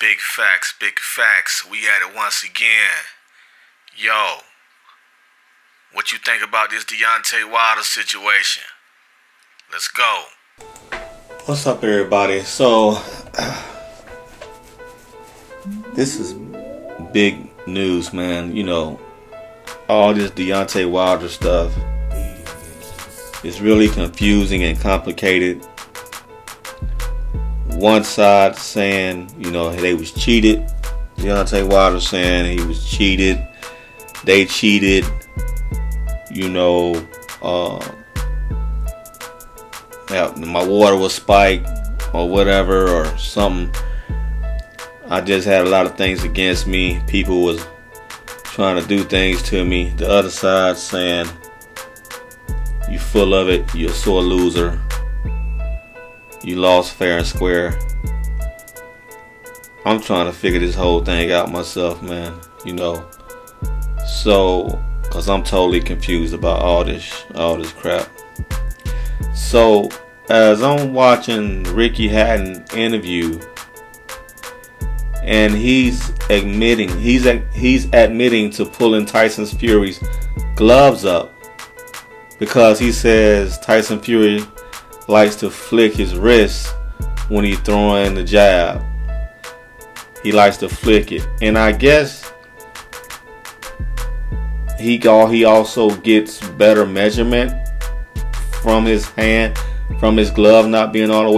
Big facts, big facts. We at it once again. Yo, what you think about this Deontay Wilder situation? Let's go. What's up, everybody? So, this is big news, man. You know, all this Deontay Wilder stuff is really confusing and complicated. One side saying, they was cheated. Deontay Wilder saying he was cheated. They cheated. My water was spiked or whatever or something. I just had a lot of things against me. People was trying to do things to me. The other side saying, you full of it. You're a sore loser. You lost fair and square. I'm trying to figure this whole thing out myself, man. So, cause I'm totally confused about all this crap. So, as I'm watching Ricky Hatton interview, and he's admitting to pulling Tyson Fury's gloves up because he says Tyson Fury likes to flick his wrist when he's throwing the jab. He likes to flick it, and I guess he also gets better measurement from his hand, from his glove not being all the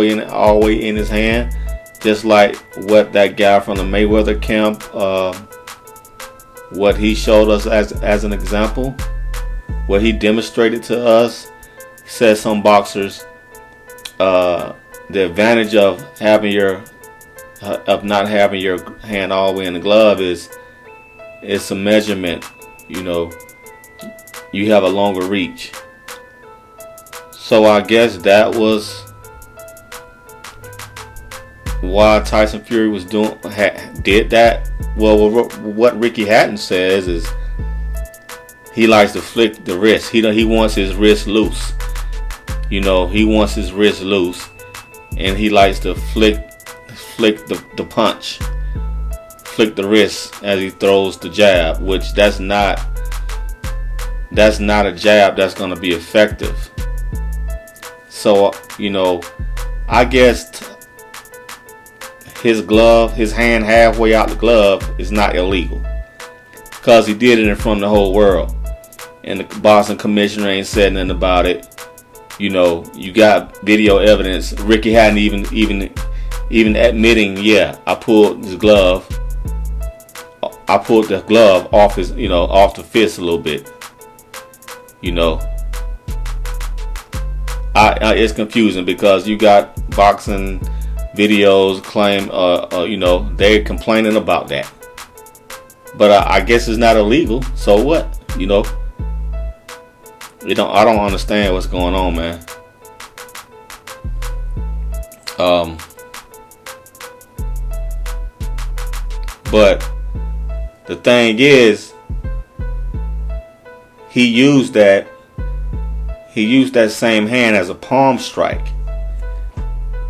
way in his hand, just like what that guy from the Mayweather camp, what he showed us as an example, what he demonstrated to us. He said some boxers, the advantage of not having your hand all the way in the glove is it's a measurement. You have a longer reach. So I guess that was why Tyson Fury did that. Well, what Ricky Hatton says is he likes to flick the wrist. He wants his wrist loose. He wants his wrist loose, and he likes to flick the punch, flick the wrist as he throws the jab, which that's not a jab that's going to be effective. So, I guess his hand halfway out the glove is not illegal, because he did it in front of the whole world, and the boxing commissioner ain't said nothing about it. You got video evidence. Ricky Hatton even admitting, yeah, I pulled the glove off his, off the fist a little bit. It's confusing because you got boxing videos claim, they're complaining about that. But I guess it's not illegal. So what? I don't understand what's going on, man. But the thing is, he used that same hand as a palm strike.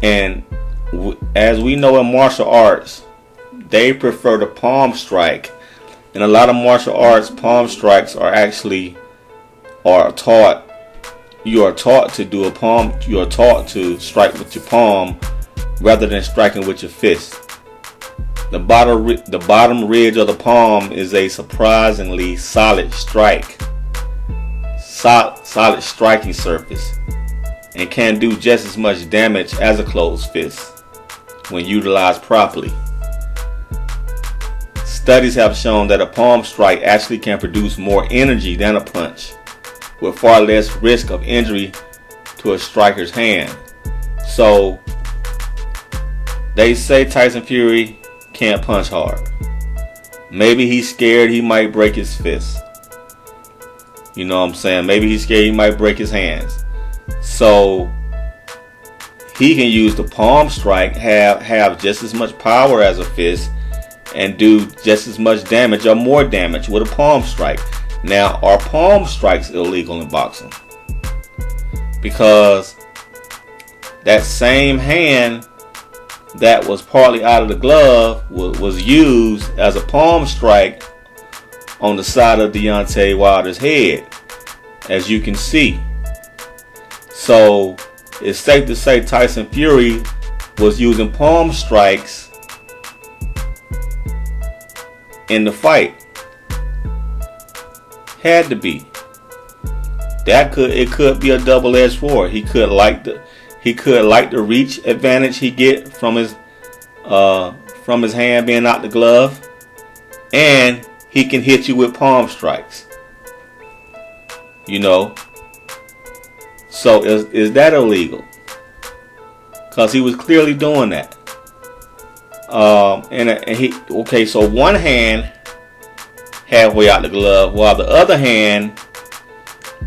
And as we know in martial arts, they prefer the palm strike. In a lot of martial arts, palm strikes you are taught to do a palm. You are taught to strike with your palm rather than striking with your fist. The bottom ridge of the palm is a surprisingly solid striking surface, and can do just as much damage as a closed fist when utilized properly. Studies have shown that a palm strike actually can produce more energy than a punch, with far less risk of injury to a striker's hand. So they say Tyson Fury can't punch hard. Maybe he's scared he might break his fist. You know what I'm saying? Maybe he's scared he might break his hands. So he can use the palm strike, have just as much power as a fist, and do just as much damage or more damage with a palm strike. Now, are palm strikes illegal in boxing? Because that same hand that was partly out of the glove was used as a palm strike on the side of Deontay Wilder's head, as you can see. So it's safe to say Tyson Fury was using palm strikes in the fight. Had to be. It could be a double-edged sword. He could like the reach advantage he get from his hand being out the glove, and he can hit you with palm strikes. You know. So is that illegal? Because he was clearly doing that. So one hand halfway out the glove, while the other hand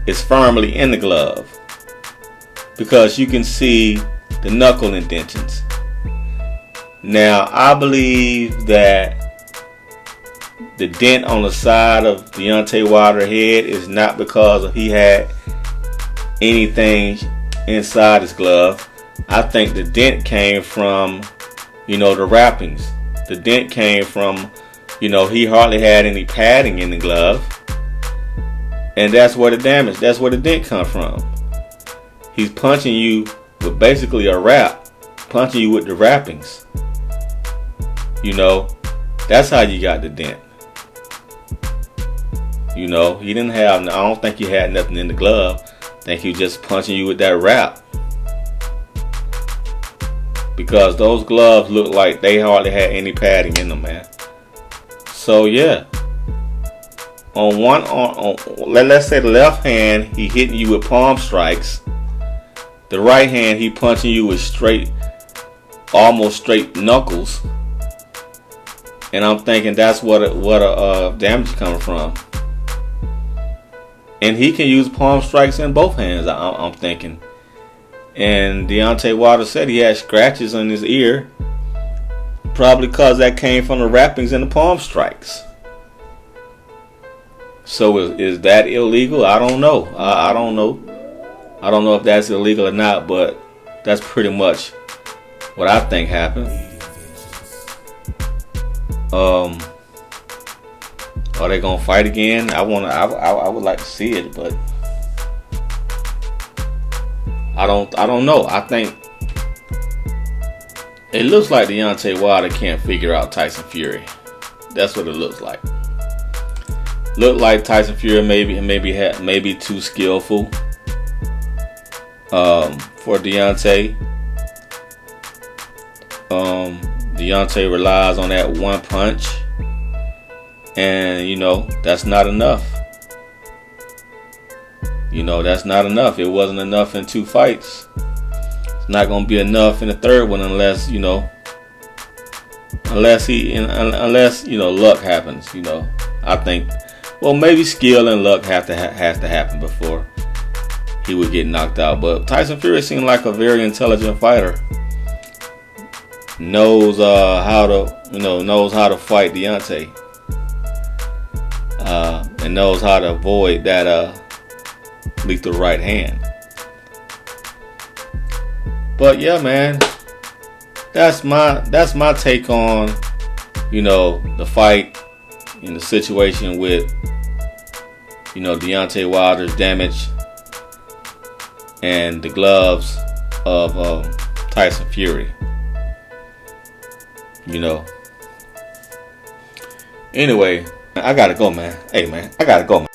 is firmly in the glove, because you can see the knuckle indentions. Now, I believe that the dent on the side of Deontay Wilder's head is not because he had anything inside his glove. I think the dent came from, the wrappings. The dent came from, he hardly had any padding in the glove. And that's where the damage, that's where the dent comes from. He's punching you with basically a wrap, punching you with the wrappings. That's how you got the dent. He didn't have, I don't think he had nothing in the glove. I think he was just punching you with that wrap. Because those gloves look like they hardly had any padding in them, man. So yeah. Let's say the left hand, he hitting you with palm strikes. The right hand, he punching you with almost straight knuckles. And I'm thinking that's what damage is coming from. And he can use palm strikes in both hands, I'm thinking. And Deontay Wilder said he had scratches on his ear, probably because that came from the wrappings and the palm strikes. So is that illegal? I don't know. I don't know. I don't know if that's illegal or not, but that's pretty much what I think happened. Are they gonna fight again? I would like to see it, but I don't know. I think it looks like Deontay Wilder can't figure out Tyson Fury. That's what it looks like. Look like Tyson Fury maybe too skillful for Deontay. Deontay relies on that one punch, and that's not enough. That's not enough. It wasn't enough in 2 fights. It's not gonna be enough in the third one unless luck happens. I think. Well, maybe skill and luck has to happen before he would get knocked out. But Tyson Fury seemed like a very intelligent fighter. Knows how to fight Deontay, and knows how to avoid that lethal right hand. But yeah, man, that's my take on the fight and the situation with Deontay Wilder's damage and the gloves of Tyson Fury. Anyway, I gotta go, man. Hey, man, I gotta go, man.